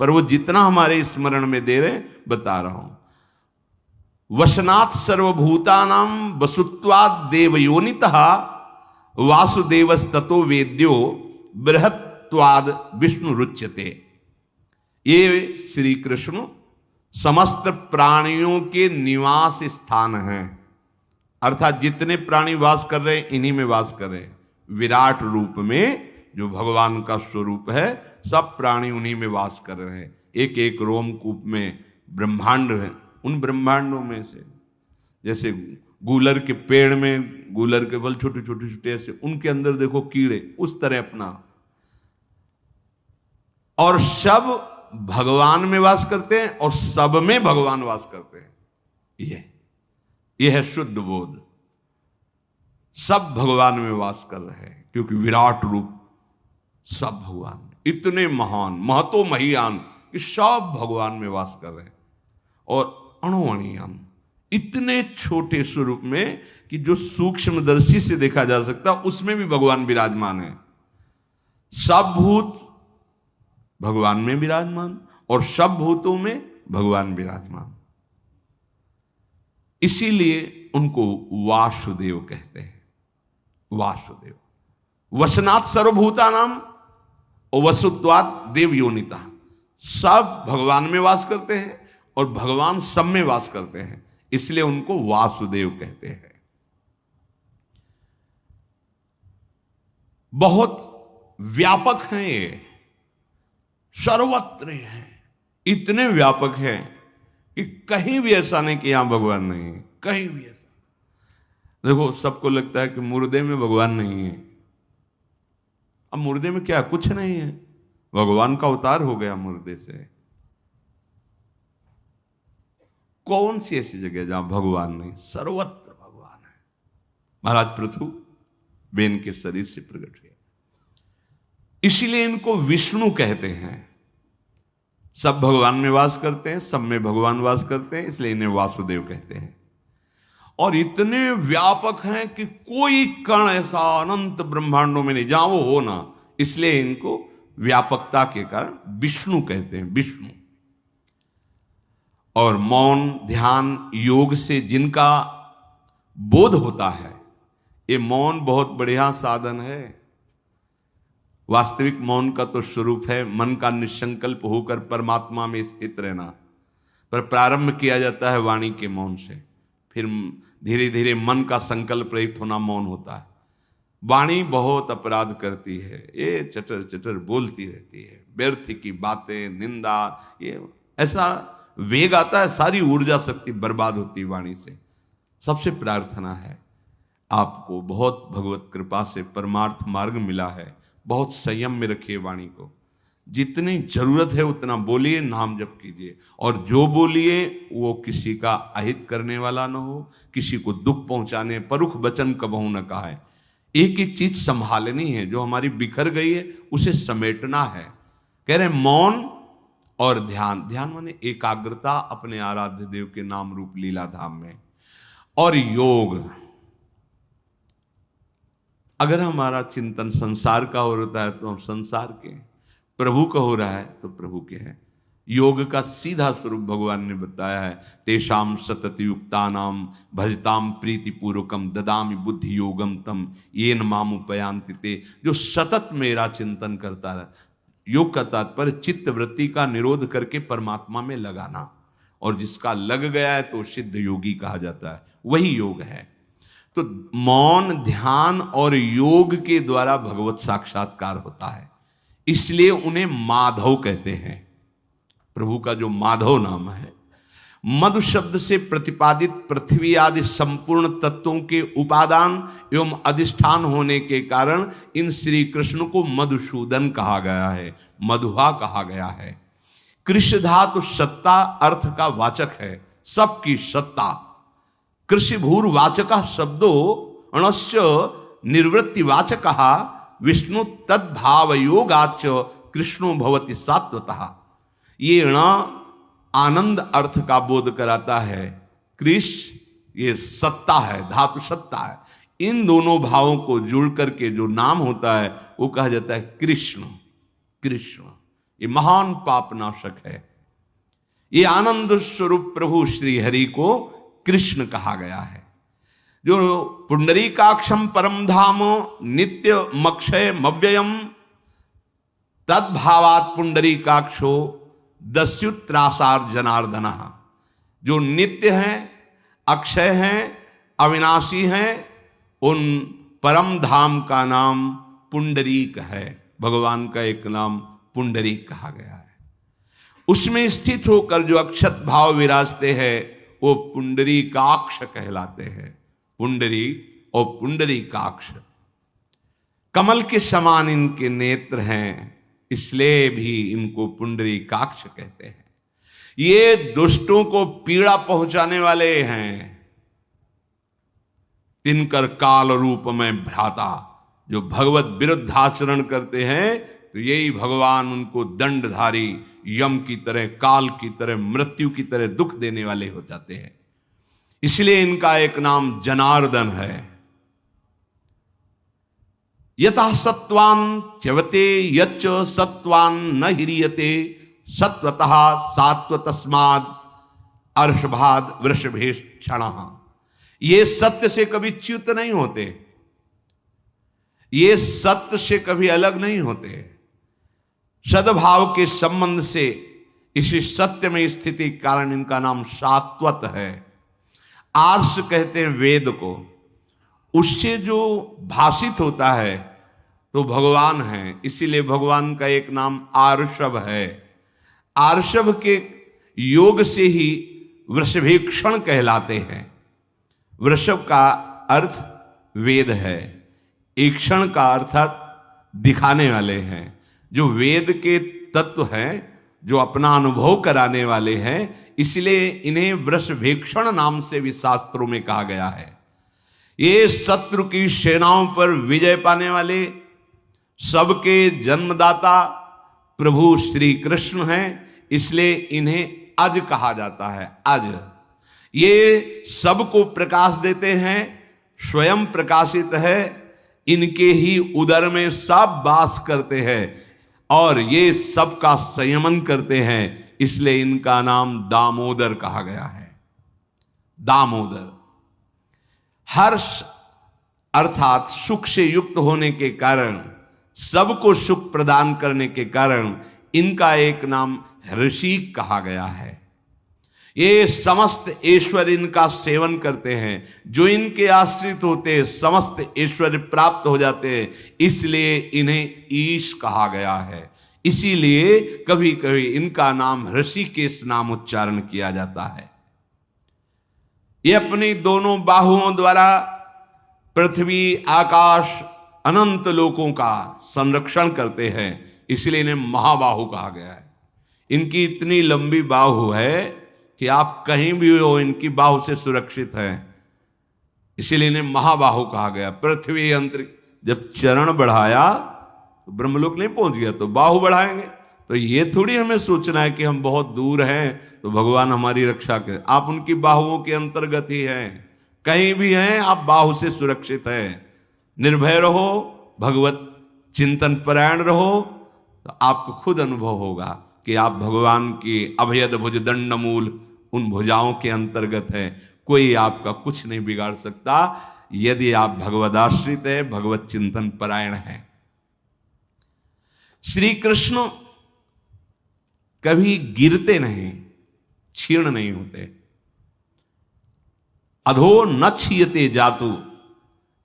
पर वो जितना हमारे स्मरण में दे रहे बता रहा हूं। वशनात् सर्वभूतानां वसुत्वाद देवयोनितः वासुदेवस्ततो वेद्यो बृहत्वाद विष्णु रुच्यते। ये श्री कृष्ण समस्त प्राणियों के निवास स्थान हैं, अर्थात जितने प्राणी वास कर रहे हैं इन्हीं में वास कर रहे हैं। विराट रूप में जो भगवान का स्वरूप है, सब प्राणी उन्हीं में वास कर रहे हैं। एक एक रोमकूप में ब्रह्मांड है, उन ब्रह्मांडों में से जैसे गूलर के पेड़ में गूलर के बल छोटे छोटे छोटे ऐसे, उनके अंदर देखो कीड़े, उस तरह अपना। और सब भगवान में वास करते हैं और सब में भगवान वास करते हैं। यह है शुद्ध बोध। सब भगवान में वास कर रहे हैं क्योंकि विराट रूप सब भगवान, इतने महान महतो महियान कि सब भगवान में वास कर रहे हैं। और अणुअणियान, इतने छोटे स्वरूप में कि जो सूक्ष्मदर्शी से देखा जा सकता, उसमें भी भगवान विराजमान है। सब भूत भगवान में विराजमान और सब भूतों में भगवान विराजमान, इसीलिए उनको वासुदेव कहते हैं। वासुदेव वसनात् सर्वभूतानां और वसुत्वात् देवयोनिता, सब भगवान में वास करते हैं और भगवान सब में वास करते हैं, इसलिए उनको वासुदेव कहते हैं। बहुत व्यापक हैं ये, सर्वत्र हैं, इतने व्यापक हैं कि कहीं भी ऐसा नहीं कि यहां भगवान नहीं है, कहीं भी ऐसा। देखो सबको लगता है कि मुर्दे में भगवान नहीं है। अब मुर्दे में क्या, कुछ नहीं है, भगवान का अवतार हो गया मुर्दे से। कौन सी ऐसी जगह जहां भगवान नहीं, सर्वत्र भगवान है। महाराज पृथु बेन के शरीर से प्रकट हुए, इसीलिए इनको विष्णु कहते हैं। सब भगवान में वास करते हैं, सब में भगवान वास करते हैं, इसलिए इन्हें वासुदेव कहते हैं। और इतने व्यापक हैं कि कोई कण ऐसा अनंत ब्रह्मांडों में नहीं जहां वो हो ना, इसलिए इनको व्यापकता के कारण विष्णु कहते हैं, विष्णु। और मौन ध्यान योग से जिनका बोध होता है, ये मौन बहुत बढ़िया साधन है। वास्तविक मौन का तो स्वरूप है मन का निसंकल्प होकर परमात्मा में स्थित रहना, पर प्रारंभ किया जाता है वाणी के मौन से, फिर धीरे धीरे मन का संकल्प रहित होना मौन होता है। वाणी बहुत अपराध करती है, ये चटर चटर बोलती रहती है, व्यर्थ की बातें, निंदा, ये ऐसा वेग आता है, सारी ऊर्जा शक्ति बर्बाद होती है वाणी से। सबसे प्रार्थना है आपको, बहुत भगवत कृपा से परमार्थ मार्ग मिला है, बहुत संयम में रखिए वाणी को। जितनी जरूरत है उतना बोलिए, नाम जप कीजिए, और जो बोलिए वो किसी का अहित करने वाला न हो, किसी को दुख पहुंचाने, परुख वचन कबहू न कहा है। एक एक चीज संभालनी है, जो हमारी बिखर गई है उसे समेटना है। कह रहे मौन और ध्यान, ध्यान माने एकाग्रता अपने आराध्य देव के नाम रूप लीला धाम में। और योग, अगर हमारा चिंतन संसार का हो रहा है तो हम संसार के, प्रभु का हो रहा है तो प्रभु के हैं। योग का सीधा स्वरूप भगवान ने बताया है, तेषाम सतत युक्तानाम भजताम प्रीति पूर्वकम ददामि बुद्धि योगम तम येन मामुपयांति ते। जो सतत मेरा चिंतन करता रहे, योग का तात्पर्य चित्त वृत्ति का निरोध करके परमात्मा में लगाना, और जिसका लग गया है तो सिद्ध योगी कहा जाता है, वही योग है। तो मौन ध्यान और योग के द्वारा भगवत साक्षात्कार होता है, इसलिए उन्हें माधव कहते हैं। प्रभु का जो माधव नाम है, मधु शब्द से प्रतिपादित पृथ्वी आदि संपूर्ण तत्वों के उपादान एवं अधिष्ठान होने के कारण इन श्री कृष्ण को मधुसूदन कहा गया है, मधुआ कहा गया है। कृष्ण धातु सत्ता अर्थ का वाचक है, सबकी सत्ता। कृषि भूर्वाचक शब्दो अणस्य निर्वृत्तिवाचक विष्णु तद्भाव योगाच कृष्णो भवति सात्वतः। ये ण आनंद अर्थ का बोध कराता है, कृष्ण ये सत्ता है, धातु सत्ता है। इन दोनों भावों को जुड़ करके जो नाम होता है वो कहा जाता है कृष्ण। कृष्ण ये महान पापनाशक है। ये आनंद स्वरूप प्रभु श्री हरि को कृष्ण कहा गया है। जो पुंडरीकाक्षम परम धाम नित्य मक्षय मव्ययम तद्भावात पुंडरीकाक्षो दस्युत्रासार जनार्दन। जो नित्य हैं, अक्षय हैं, अविनाशी हैं, उन परम धाम का नाम पुंडरीक है। भगवान का एक नाम पुंडरीक कहा गया है। उसमें स्थित होकर जो अक्षत भाव विराजते हैं वो पुंडरीकाक्ष कहलाते हैं। पुंडरी और पुंडरीकाक्ष, कमल के समान इनके नेत्र हैं, इसलिए भी इनको पुंडरीकाक्ष कहते हैं। ये दुष्टों को पीड़ा पहुंचाने वाले हैं। तिनकर काल रूप में भ्राता, जो भगवत विरुद्ध आचरण करते हैं तो यही भगवान उनको दंडधारी यम की तरह, काल की तरह, मृत्यु की तरह दुख देने वाले हो जाते हैं। इसलिए इनका एक नाम जनार्दन है। यतः सत्वान च्यवते यच्च सत्वान न ह्रियते सत्वतः सात्वतस्माद् अर्षभाद वृषभेक्षणः। ये सत्य से कभी च्युत नहीं होते, ये सत्य से कभी अलग नहीं होते। सद्भाव के संबंध से इसी सत्य में स्थिति कारण इनका नाम सात्वत है। आर्ष कहते हैं वेद को, उससे जो भाषित होता है तो भगवान है, इसीलिए भगवान का एक नाम आर्षभ है। आर्षभ के योग से ही वृषभेक्षण कहलाते हैं। वृषभ का अर्थ वेद है, ईक्षण का अर्थात दिखाने वाले हैं। जो वेद के तत्व हैं, जो अपना अनुभव कराने वाले हैं, इसलिए इन्हें वृषभेक्षण नाम से भी शास्त्रों में कहा गया है। ये शत्रु की सेनाओं पर विजय पाने वाले, सबके जन्मदाता प्रभु श्री कृष्ण हैं, इसलिए इन्हें अज कहा जाता है। अज ये सबको प्रकाश देते हैं, स्वयं प्रकाशित है, इनके ही उदर में सब वास करते हैं और ये सबका संयमन करते हैं, इसलिए इनका नाम दामोदर कहा गया है। दामोदर हर्ष अर्थात सुख से युक्त होने के कारण, सबको सुख प्रदान करने के कारण इनका एक नाम ऋषिक कहा गया है। ये समस्त ऐश्वर्य इनका सेवन करते हैं। जो इनके आश्रित होते हैं समस्त ऐश्वर्य प्राप्त हो जाते हैं, इसलिए इन्हें ईश कहा गया है। इसीलिए कभी कभी इनका नाम ऋषिकेश नाम उच्चारण किया जाता है। ये अपनी दोनों बाहुओं द्वारा पृथ्वी, आकाश, अनंत लोकों का संरक्षण करते हैं, इसलिए इन्हें महाबाहु कहा गया है। इनकी इतनी लंबी बाहु है कि आप कहीं भी हो इनकी बाहु से सुरक्षित है, इसीलिए इन्हें महाबाहु कहा गया। पृथ्वी अंतरिक्ष, जब चरण बढ़ाया तो ब्रह्मलोक नहीं पहुंच गया तो बाहु बढ़ाएंगे। तो ये थोड़ी हमें सोचना है कि हम बहुत दूर हैं तो भगवान हमारी रक्षा करें। आप उनकी बाहुओं के अंतर्गत ही हैं, कहीं भी हैं आप बाहु से सुरक्षित हैं। निर्भय रहो, भगवत चिंतन परायण रहो, तो आपको खुद अनुभव होगा कि आप भगवान की अभयद भुज दंड मूल उन भुजाओं के अंतर्गत है। कोई आपका कुछ नहीं बिगाड़ सकता यदि आप भगवदाश्रित है, भगवत चिंतन परायण है। श्री कृष्ण कभी गिरते नहीं, क्षीण नहीं होते। अधो न क्षीयते जातु,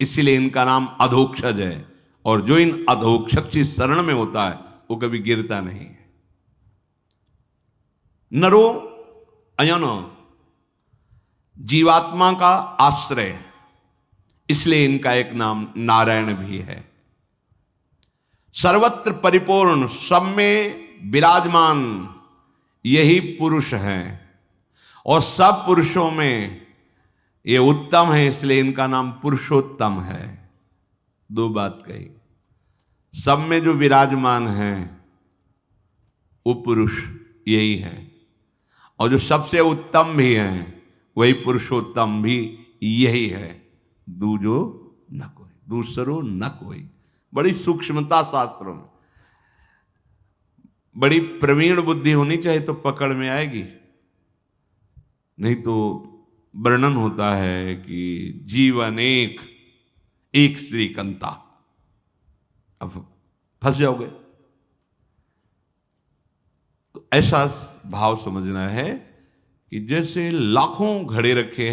इसलिए इनका नाम अधोक्षज है। और जो इन अधोक्षज की शरण में होता है वो कभी गिरता नहीं है। नरो अयन, जीवात्मा का आश्रय, इसलिए इनका एक नाम नारायण भी है। सर्वत्र परिपूर्ण, सब में विराजमान, यही पुरुष हैं और सब पुरुषों में ये उत्तम है, इसलिए इनका नाम पुरुषोत्तम है। दो बात कही, सब में जो विराजमान है वो पुरुष यही है, और जो सबसे उत्तम भी है वही पुरुषोत्तम भी यही है। दूजो न कोई, दूसरो न कोई। बड़ी सूक्ष्मता शास्त्रों में। बड़ी प्रवीण बुद्धि होनी चाहिए तो पकड़ में आएगी, नहीं तो वर्णन होता है कि जीवन एक श्रीकंता, अब फंस जाओगे। तो ऐसा भाव समझना है कि जैसे लाखों घड़े रखे हैं